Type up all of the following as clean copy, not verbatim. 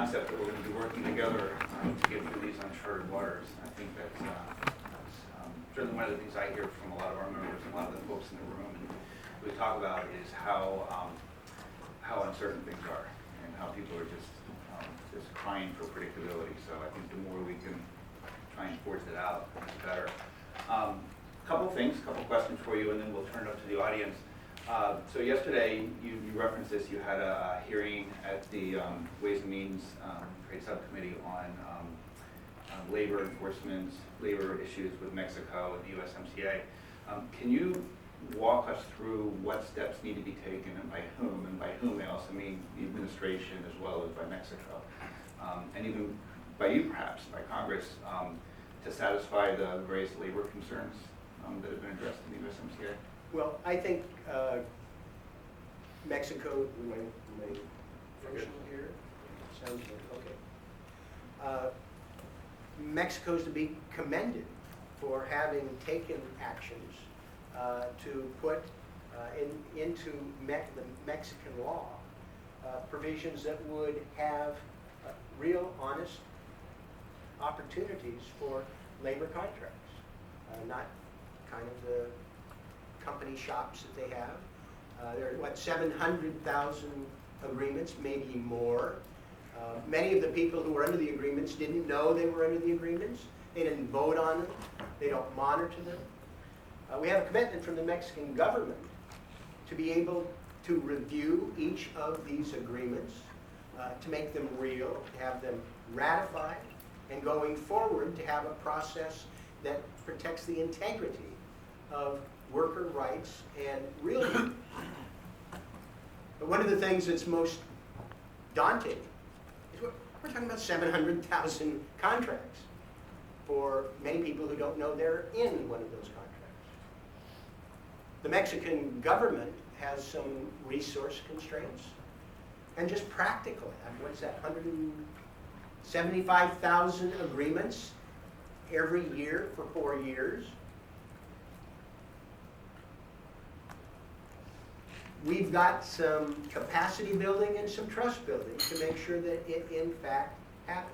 concept that we're going to be working together to get through these uncharted waters. I think that's certainly one of the things I hear from a lot of our members and a lot of the folks in the room. And we talk about is how uncertain things are and how people are just crying for predictability. So I think the more we can try and force it out, the better. Couple questions for you, and then we'll turn it up to the audience. So yesterday, you referenced this, you had a hearing at the Ways Means Trade Subcommittee on labor enforcement, labor issues with Mexico and the USMCA. Can you walk us through what steps need to be taken and by whom I also mean the administration as well as by Mexico, and even by you perhaps, by Congress, to satisfy the various labor concerns that have been addressed in the USMCA? Well, I think Mexico, my function here, sounds good, okay. Mexico's to be commended for having taken actions to put into the Mexican law provisions that would have real, honest opportunities for labor contracts, not kind of the company shops that they have. There are, 700,000 agreements, maybe more. Many of the people who were under the agreements didn't know they were under the agreements. They didn't vote on them. They don't monitor them. We have a commitment from the Mexican government to be able to review each of these agreements, to make them real, to have them ratified, and going forward to have a process that protects the integrity of worker rights and real unions. But one of the things that's most daunting is we're talking about 700,000 contracts for many people who don't know they're in one of those contracts. The Mexican government has some resource constraints, and just practically, what's that, 175,000 agreements every year for 4 years. We've got some capacity building and some trust building to make sure that it in fact happens.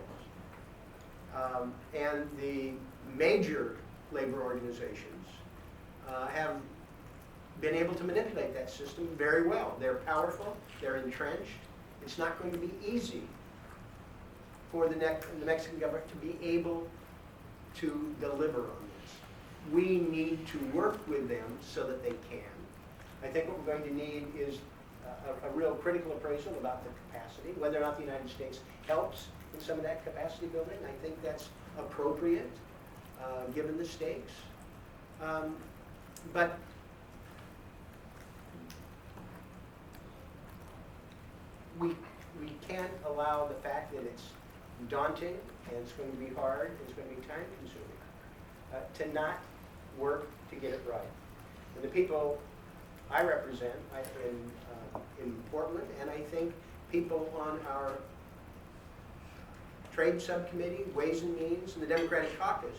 And the major labor organizations have been able to manipulate that system very well. They're powerful, they're entrenched. It's not going to be easy for the Mexican government to be able to deliver on this. We need to work with them so that they can. I think what we're going to need is a real critical appraisal about the capacity, whether or not the United States helps in some of that capacity building. I think that's appropriate given the stakes. But we can't allow the fact that it's daunting and it's going to be hard, it's going to be time consuming, to not work to get it right. And the people I represent in Portland, and I think people on our Trade Subcommittee, Ways and Means, and the Democratic Caucus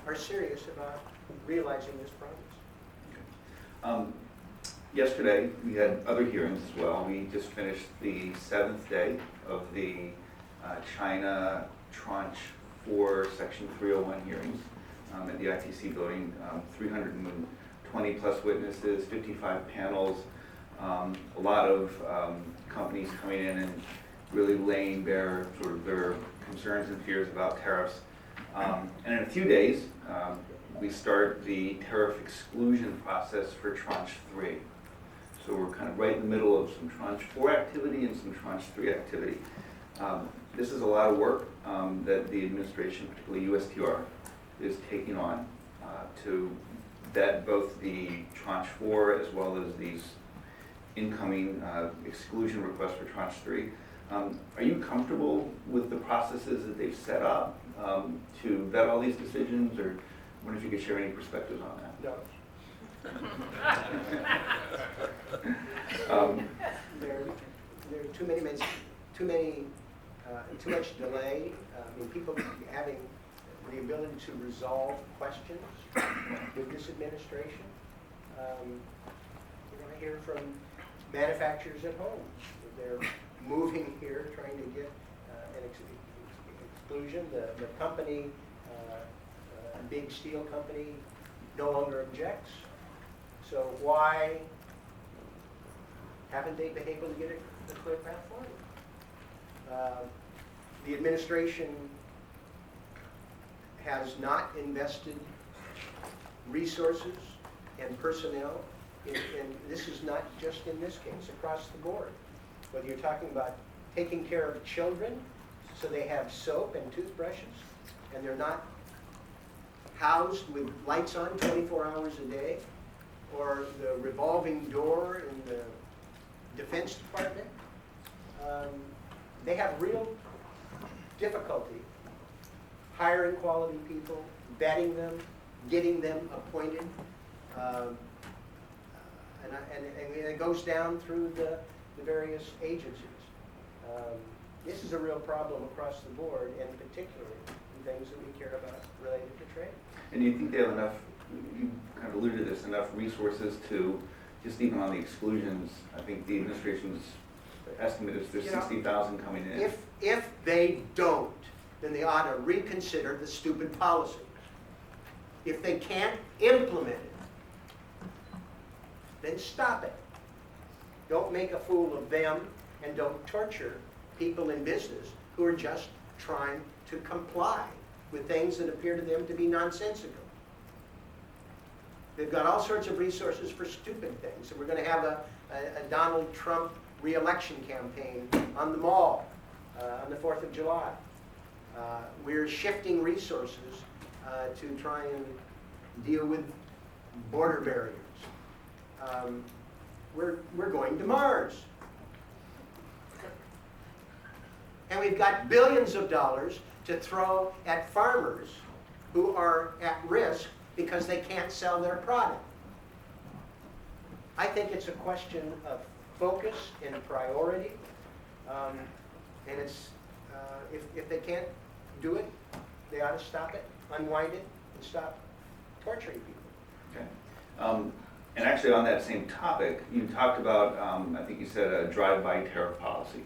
are serious about realizing this promise. Yesterday, we had other hearings as well. We just finished the 7th day of the China Tranche 4 Section 301 hearings at the ITC building. 320 plus witnesses, 55 panels, a lot of companies coming in and really laying bare sort of their concerns and fears about tariffs. And in a few days, we start the tariff exclusion process for Tranche 3. So we're kind of right in the middle of some Tranche 4 activity and some Tranche 3 activity. This is a lot of work that the administration, particularly USTR, is taking on to vet both the Tranche 4 as well as these incoming exclusion requests for Tranche 3. Are you comfortable with the processes that they've set up to vet all these decisions, or I wonder if you could share any perspectives on that? No. There are too much delay. I mean, people having the ability to resolve questions with this administration. I hear from manufacturers at home. They're moving here, trying to get exclusion. The company, a big steel company, no longer objects. So why haven't they been able to get a clear path forward? The administration has not invested resources and personnel, and this is not just in this case, across the board. Whether you're talking about taking care of children so they have soap and toothbrushes and they're not housed with lights on 24 hours a day, or the revolving door in the Defense Department, they have real difficulty hiring quality people, vetting them, getting them appointed, and it goes down through the various agencies. This is a real problem across the board, and particularly in things that we care about related to trade. And do you think they have enough, you kind of alluded to this, enough resources to, just even on the exclusions, I think the administration's estimate is there's 60,000 coming in. If they don't, then they ought to reconsider the stupid policy. If they can't implement it, then stop it. Don't make a fool of them, and don't torture people in business who are just trying to comply with things that appear to them to be nonsensical. They've got all sorts of resources for stupid things. And we're going to have a Donald Trump re-election campaign on the mall on the 4th of July. We're shifting resources to try and deal with border barriers. We're going to Mars. And we've got billions of dollars to throw at farmers who are at risk because they can't sell their product. I think it's a question of focus and priority. And it's, if they can't do it, they ought to stop it, unwind it, and stop torturing people. Okay. And actually on that same topic, you talked about, I think you said a drive-by tariff policy.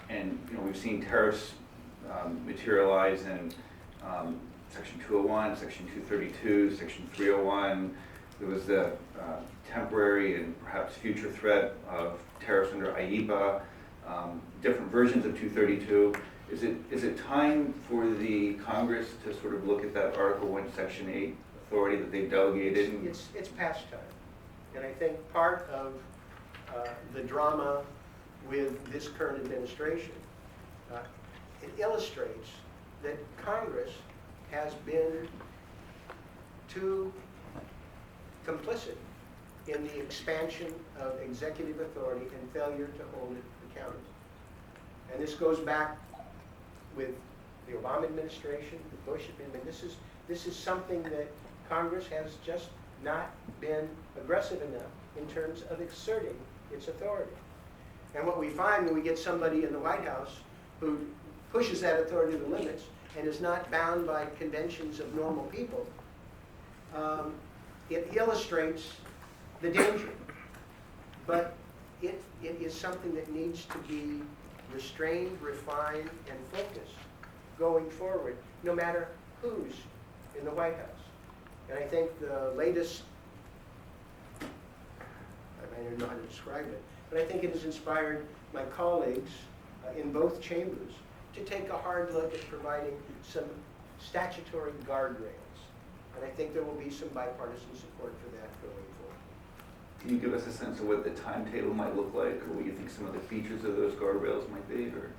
And we've seen tariffs materialize in Section 201, Section 232, Section 301. There was the temporary and perhaps future threat of tariffs under IEEPA, different versions of 232. Is it time for the Congress to sort of look at that Article 1, Section 8 authority that they've delegated? It's past time. And I think part of the drama with this current administration, it illustrates that Congress has been too complicit in the expansion of executive authority and failure to hold it accountable. And this goes back with the Obama administration, the Bush administration. This is something that Congress has just not been aggressive enough in terms of exerting its authority. And what we find when we get somebody in the White House who pushes that authority to the limits and is not bound by conventions of normal people, it illustrates the danger. But it is something that needs to be restrained, refined, and focused going forward, no matter who's in the White House. And I think the latest, I don't know how to describe it, but I think it has inspired my colleagues in both chambers to take a hard look at providing some statutory guardrails. And I think there will be some bipartisan support for that going forward. Can you give us a sense of what the timetable might look like, or what you think some of the features of those guardrails might be? Or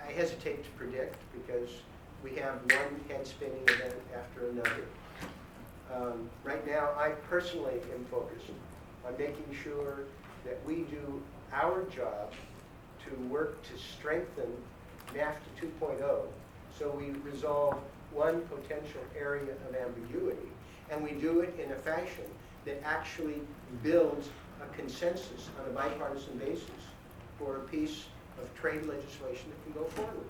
I hesitate to predict because we have one head-spinning event after another. Right now, I personally am focused on making sure that we do our job to work to strengthen NAFTA 2.0 so we resolve one potential area of ambiguity, and we do it in a fashion that actually builds a consensus on a bipartisan basis for a piece of trade legislation that can go forward.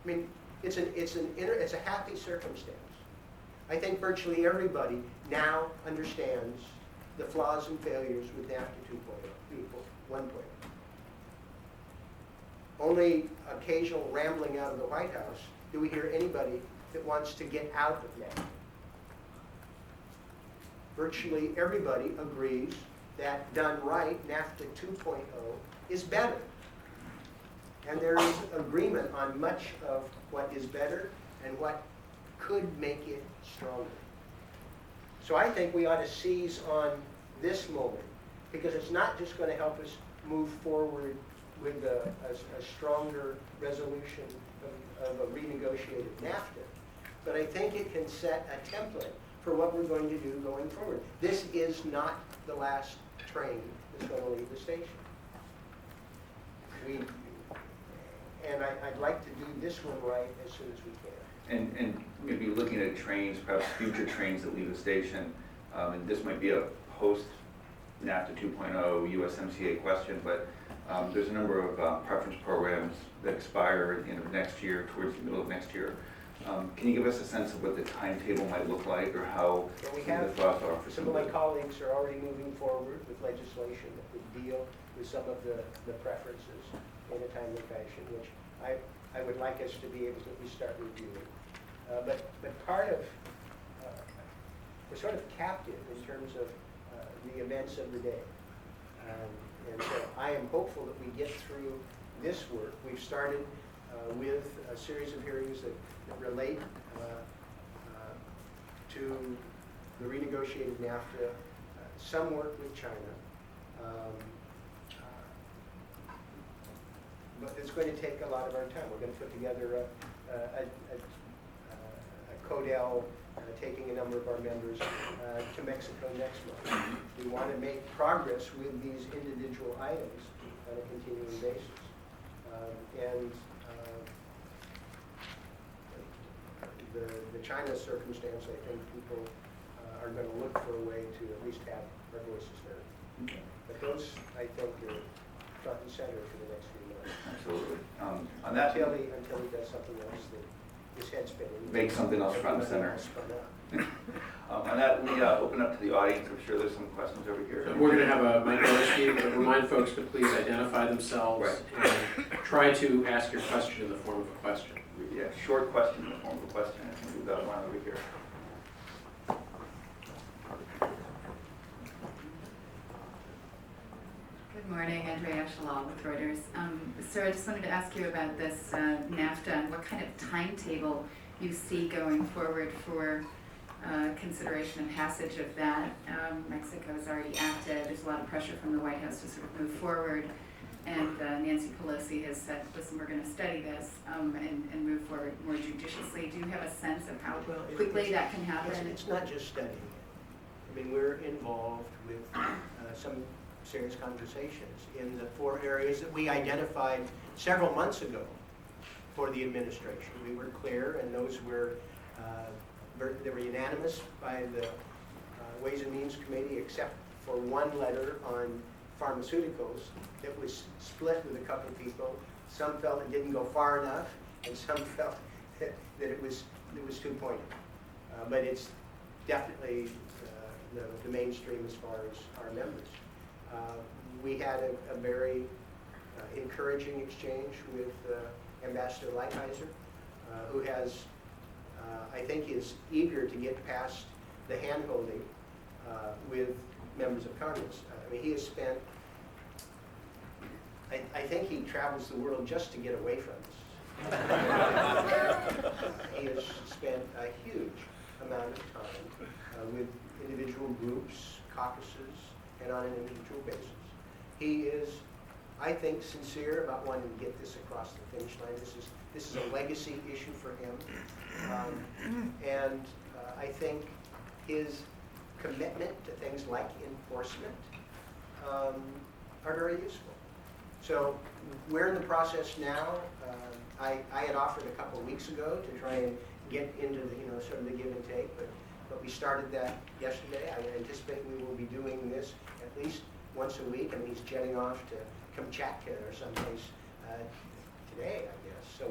I mean, it's a happy circumstance. I think virtually everybody now understands the flaws and failures with NAFTA 2.0, 1.0. only occasional rambling out of the White House do we hear anybody that wants to get out of NAFTA. Virtually everybody agrees that done right, NAFTA 2.0 is better. And there is agreement on much of what is better and what could make it stronger. So I think we ought to seize on this moment, because it's not just going to help us move forward with a stronger resolution of a renegotiated NAFTA, but I think it can set a template for what we're going to do going forward. This is not the last train that's going to leave the station. I'd like to do this one right as soon as we can. And maybe looking at trains, perhaps future trains that leave the station, and this might be a post-NAFTA 2.0 USMCA question, but there's a number of preference programs that expire at the end of next year, towards the middle of next year. Can you give us a sense of what the timetable might look like, or how we some of have the thoughts are for some of my colleagues are already moving forward with legislation that would deal with some of the preferences in a timely fashion, which I would like us to be able to at least start reviewing. But part of, we're sort of captive in terms of the events of the day. And so I am hopeful that we get through this work. We've started with a series of hearings that relate to the renegotiated NAFTA, some work with China. But it's going to take a lot of our time. We're going to put together a CODEL, taking a number of our members to Mexico next month. We want to make progress with these individual items on a continuing basis. The China circumstance, I think people are going to look for a way to at least have our voices heard. Okay. But those, I think, are front and center for the next few months. Absolutely. On that, Until he does something else that his head's spinning. make something else front and center. On that, let me open up to the audience. I'm sure there's some questions over here. So we're going to have a microphone, but remind folks to please identify themselves and try to ask your question in the form of a question. Yeah, short question in the form of a question. I think we've got one over here. Good morning, Andrea Shalal with Reuters. Sir, I just wanted to ask you about this NAFTA and what kind of timetable you see going forward for consideration and passage of that. Mexico has already acted. There's a lot of pressure from the White House to sort of move forward. And Nancy Pelosi has said, listen, we're going to study this and move forward more judiciously. Do you have a sense of how quickly that can happen? It's not just studying it. I mean, we're involved with some serious conversations in the 4 areas that we identified several months ago for the administration. We were clear, and those were they were unanimous by the Ways and Means Committee, except for one letter on pharmaceuticals that was split with a couple of people. Some felt it didn't go far enough, and some felt that it was too pointed. But it's definitely the mainstream as far as our members. We had a very encouraging exchange with Ambassador Lighthizer, who has, I think, is eager to get past the hand-holding with members of Congress. I mean, he has spent, I think he travels the world just to get away from this. He has spent a huge amount of time with individual groups, caucuses, and on an individual basis. He is, I think, sincere about wanting to get this across the finish line. This is a legacy issue for him. I think his commitment to things like enforcement are very useful. So we're in the process now. I had offered a couple of weeks ago to try and get into the, sort of the give and take, but we started that yesterday. I anticipate we will be doing this at least once a week. I mean, he's jetting off to Kamchatka or someplace today, I guess. So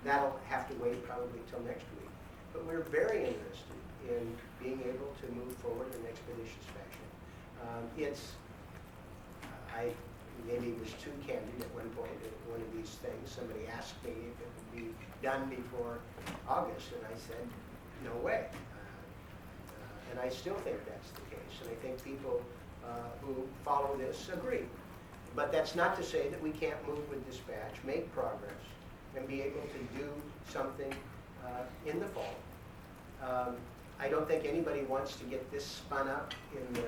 that'll have to wait probably till next week. But we're very interested in being able to move forward in an expeditious fashion. maybe was too candid at one point at one of these things. Somebody asked me if it would be done before August, and I said, no way. And I still think that's the case, and I think people who follow this agree. But that's not to say that we can't move with dispatch, make progress, and be able to do something in the fall. I don't think anybody wants to get this spun up in the,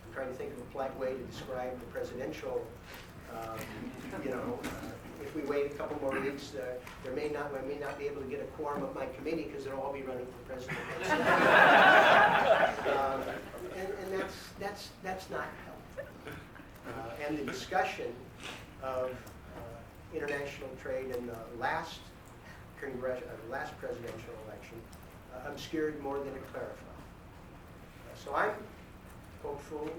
I'm trying to think of a polite way to describe the presidential, if we wait a couple more weeks, I may not be able to get a quorum of my committee because they'll all be running for president. And that's not helpful. And the discussion of international trade in the last presidential election obscured more than it clarified. So I'm hopeful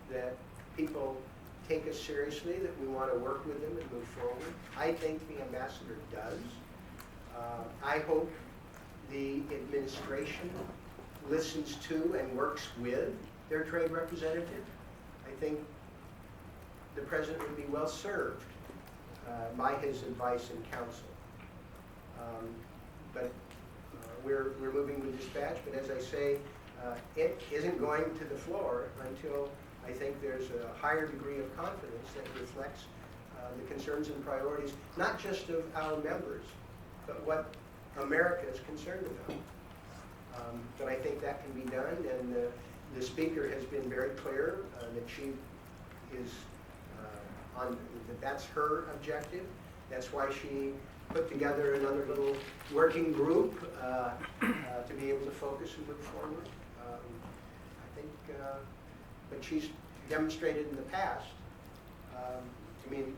that people take us seriously, that we want to work with them and move forward. I think the ambassador does. I hope the administration listens to and works with their trade representative. I think the president would be well served by his advice and counsel. But we're moving with dispatch, but as I say, it isn't going to the floor until I think there's a higher degree of confidence that reflects the concerns and priorities, not just of our members, but what America is concerned about. But I think that can be done, and the speaker has been very clear that she is that's her objective. That's why she put together another little working group to be able to focus and move forward. I think, but she's demonstrated in the past. I mean,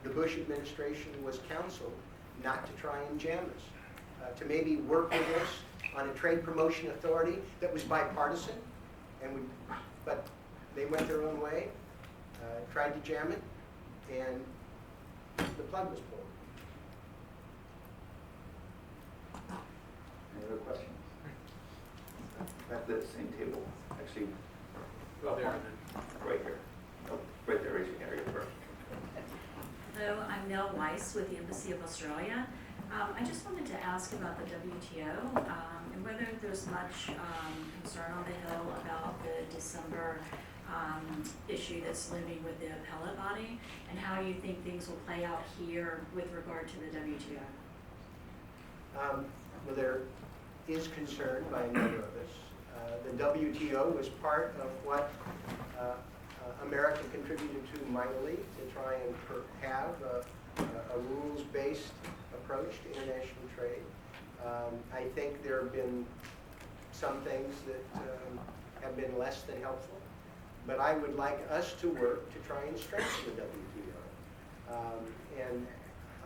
the Bush administration was counseled not to try and jam us, to maybe work with us on a trade promotion authority that was bipartisan, but they went their own way, tried to jam it, and the plug was pulled. Any other questions? At the same table, actually, Well, there and then. right here. Oh, right there, raise your hand, you're first. Hello, I'm Nell Weiss with the Embassy of Australia. I just wanted to ask about the WTO and whether there's much concern on the Hill about the December issue that's looming with the appellate body, and how you think things will play out here with regard to the WTO. Well, there is concern by a number of us. The WTO was part of what America contributed to mightily to try and have a rules-based approach to international trade. I think there have been some things that have been less than helpful, but I would like us to work to try and strengthen the WTO. And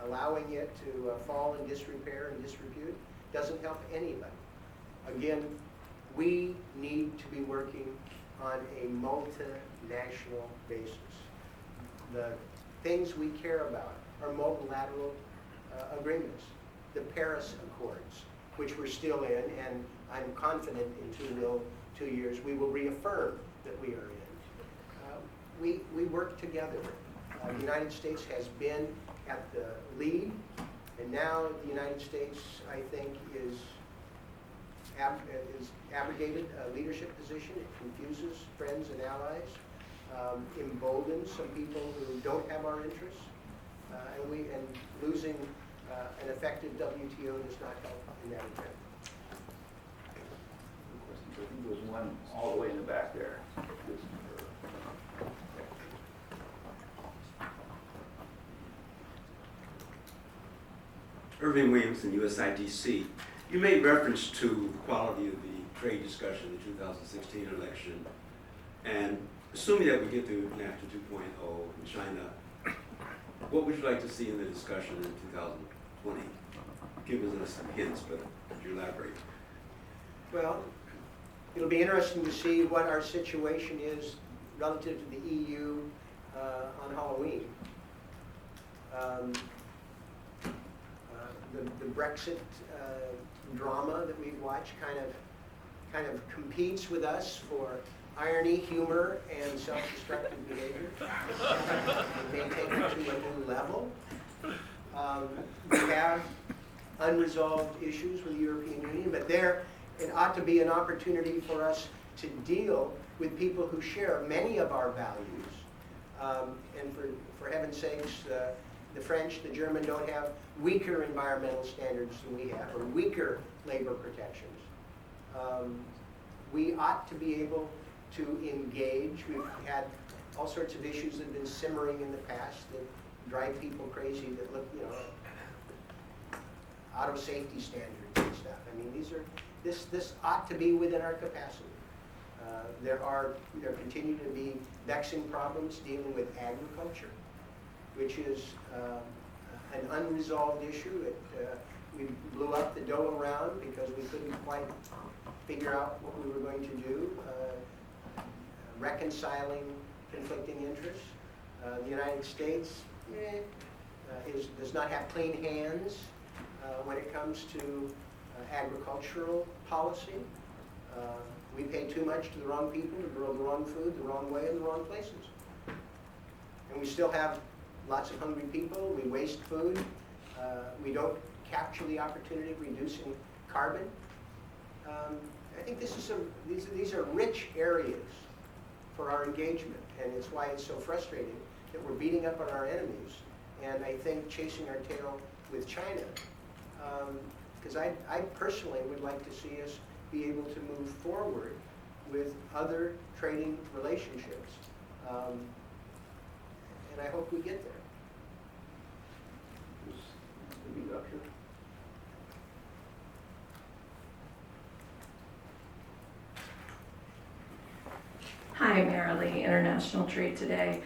allowing it to fall in disrepair and disrepute doesn't help anybody. Again, we need to be working on a multinational basis. The things we care about are multilateral agreements. The Paris Accords, which we're still in, and I'm confident in 2 years we will reaffirm that we are in. We work together. The United States has been at the lead, and now the United States, I think, is abrogated a leadership position. It confuses friends and allies, emboldens some people who don't have our interests, and losing an effective WTO does not help in that attempt. I think there was one all the way in the back there. Irving Williamson, USIDC. You made reference to the quality of the trade discussion in the 2016 election, and assuming that we get to NAFTA 2.0 in China, what would you like to see in the discussion in 2020? Give us some hints, but could you elaborate? Well, it'll be interesting to see what our situation is relative to the EU on Halloween. The Brexit drama that we've watched kind of competes with us for irony, humor, and self-destructive behavior. It may take it to a new level. We have unresolved issues with the European Union, but it ought to be an opportunity for us to deal with people who share many of our values. And for heaven's sakes, the French, the German don't have weaker environmental standards than we have, or weaker labor protections. We ought to be able to engage. We've had all sorts of issues that have been simmering in the past that drive people crazy, that look, auto safety standards and stuff. I mean, this ought to be within our capacity. There continue to be vexing problems dealing with agriculture, which is an unresolved issue. We blew up the Doha round because we couldn't quite figure out what we were going to do, reconciling conflicting interests. The United States does not have clean hands when it comes to agricultural policy. We pay too much to the wrong people to grow the wrong food, the wrong way, in the wrong places. And we still have lots of hungry people. We waste food. We don't capture the opportunity of reducing carbon. I think these are rich areas for our engagement, and it's why it's so frustrating that we're beating up on our enemies, and I think chasing our tail with China, because I personally would like to see us be able to move forward with other trading relationships, and I hope we get there. Hi, Marilee, International Trade Today.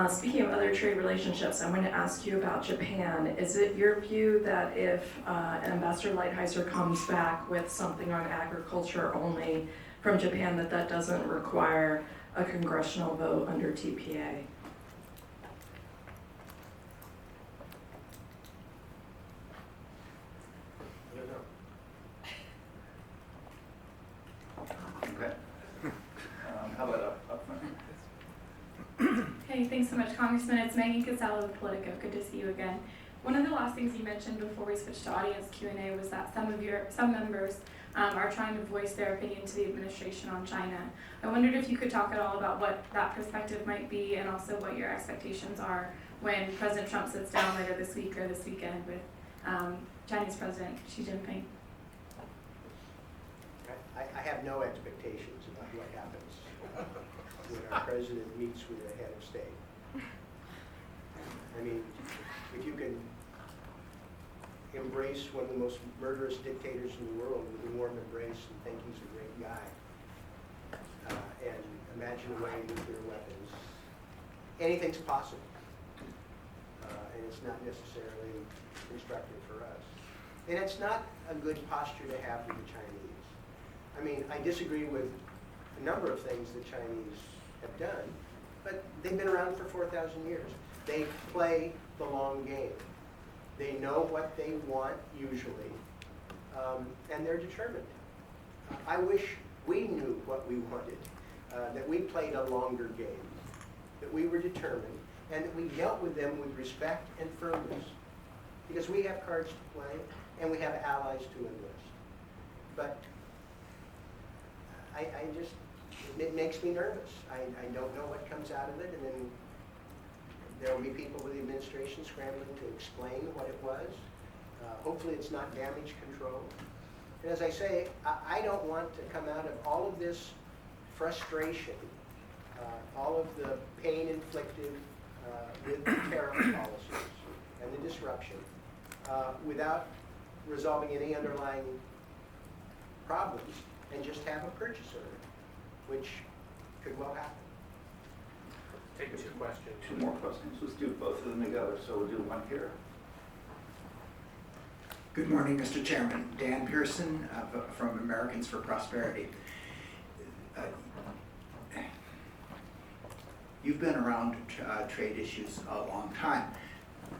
Speaking of other trade relationships, I'm going to ask you about Japan. Is it your view that if Ambassador Lighthizer comes back with something on agriculture only from Japan, that doesn't require a congressional vote under TPA? Okay. How about up front? Hey, thanks so much, Congressman. It's Maggie Casella with Politico. Good to see you again. One of the last things you mentioned before we switched to audience Q&A was that some members are trying to voice their opinion to the administration on China. I wondered if you could talk at all about what that perspective might be, and also what your expectations are when President Trump sits down later this week or this weekend with Chinese President Xi Jinping. I have no expectations about what happens when our president meets with a head of state. I mean, if you can embrace one of the most murderous dictators in the world with a warm embrace and think he's a great guy, and imagine away nuclear weapons, anything's possible. And it's not necessarily constructive for us. And it's not a good posture to have with the Chinese. I mean, I disagree with a number of things the Chinese have done, but they've been around for 4,000 years. They play the long game. They know what they want, usually, and they're determined. I wish we knew what we wanted, that we played a longer game, that we were determined, and that we dealt with them with respect and firmness, because we have cards to play, and we have allies to enlist. But it makes me nervous. I don't know what comes out of it, and then there will be people with the administration scrambling to explain what it was. Hopefully it's not damage control. And as I say, I don't want to come out of all of this frustration, all of the pain inflicted with the tariff policies and the disruption, without resolving any underlying problems, and just have a purchase order, which could well happen. Take 2 questions. 2 more questions. Let's do both of them together. So we'll do one here. Good morning, Mr. Chairman. Dan Pearson from Americans for Prosperity. You've been around trade issues a long time.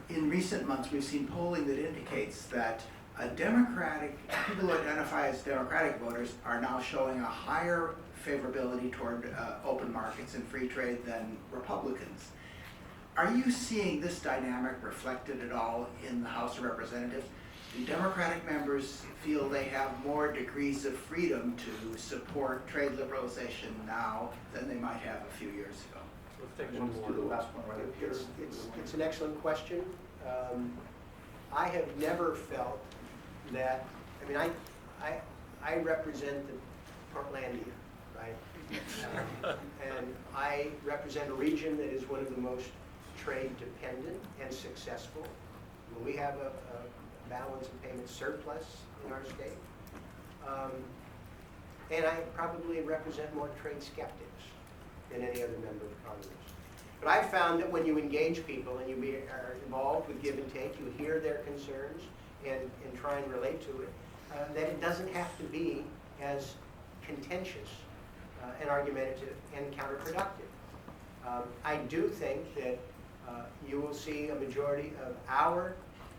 In recent months, we've seen polling that indicates that people who identify as Democratic voters are now showing a higher favorability toward open markets and free trade than Republicans. Are you seeing this dynamic reflected at all in the House of Representatives? Do Democratic members feel they have more degrees of freedom to support trade liberalization now than they might have a few years ago? Let's take Let's do the last one right here. It's an excellent question. I have never felt that, I mean, I represent the Portlandia, right? And I represent a region that is one of the most trade dependent and successful. We have a balance of payment surplus in our state. And I probably represent more trade skeptics than any other member of Congress. But I've found that when you engage people and you are involved with give and take, you hear their concerns and try and relate to it, that it doesn't have to be as contentious and argumentative and counterproductive. I do think that you will see a majority of our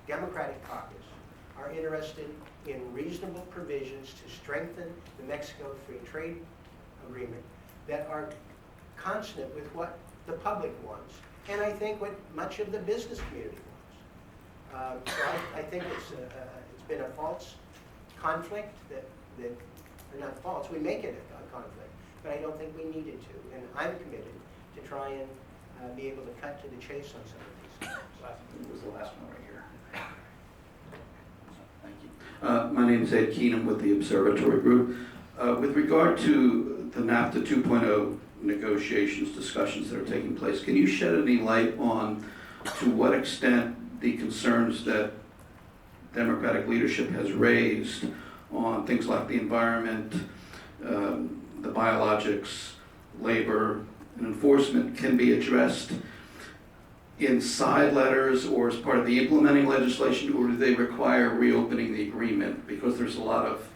Democratic caucus are interested in reasonable provisions to strengthen the Mexico Free Trade Agreement that are consonant with what the public wants, and I think what much of the business community wants. So I think it's been a false conflict that or not false, we make it a conflict, but I don't think we needed to, and I'm committed to try and be able to cut to the chase on some of these things. It was the last one right here. Thank you. My name is Ed Keenum with the Observatory Group. With regard to the NAFTA 2.0 negotiations, discussions that are taking place, can you shed any light on to what extent the concerns that Democratic leadership has raised on things like the environment, the biologics, labor, and enforcement can be addressed in side letters or as part of the implementing legislation, or do they require reopening the agreement? Because there's a lot of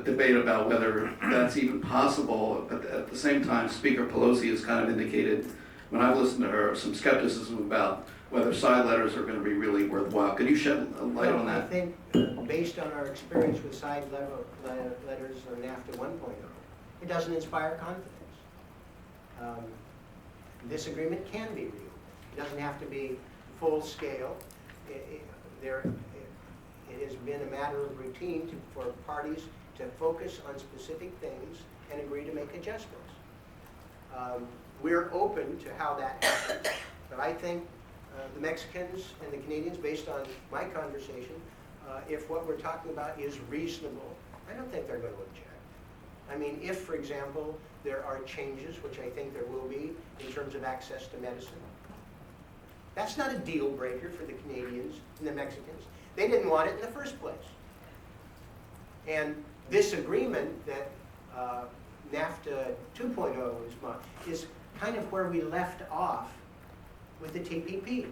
debate about whether that's even possible, but at the same time, Speaker Pelosi has kind of indicated, when I've listened to her, some skepticism about whether side letters are going to be really worthwhile. Could you shed a light on that? I think, based on our experience with side letters or NAFTA 1.0, it doesn't inspire confidence. This agreement can be real. It doesn't have to be full scale. It has been a matter of routine for parties to focus on specific things and agree to make adjustments. We're open to how that happens, but I think the Mexicans and the Canadians, based on my conversation, if what we're talking about is reasonable, I don't think they're going to object. I mean, if, for example, there are changes, which I think there will be, in terms of access to medicine, that's not a deal breaker for the Canadians and the Mexicans. They didn't want it in the first place. And this agreement that NAFTA 2.0 is kind of where we left off with the TPP.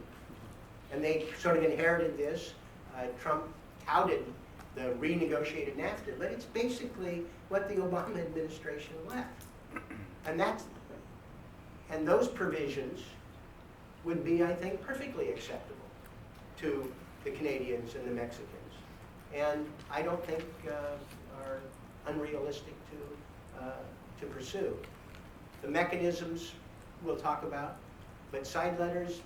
And they sort of inherited this. Trump touted the renegotiated NAFTA, but it's basically what the Obama administration left. And those provisions would be, I think, perfectly acceptable to the Canadians and the Mexicans. And I don't think are unrealistic to pursue. The mechanisms we'll talk about, but side letters,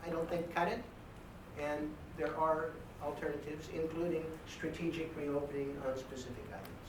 I don't think cut it. And there are alternatives, including strategic reopening on specific items.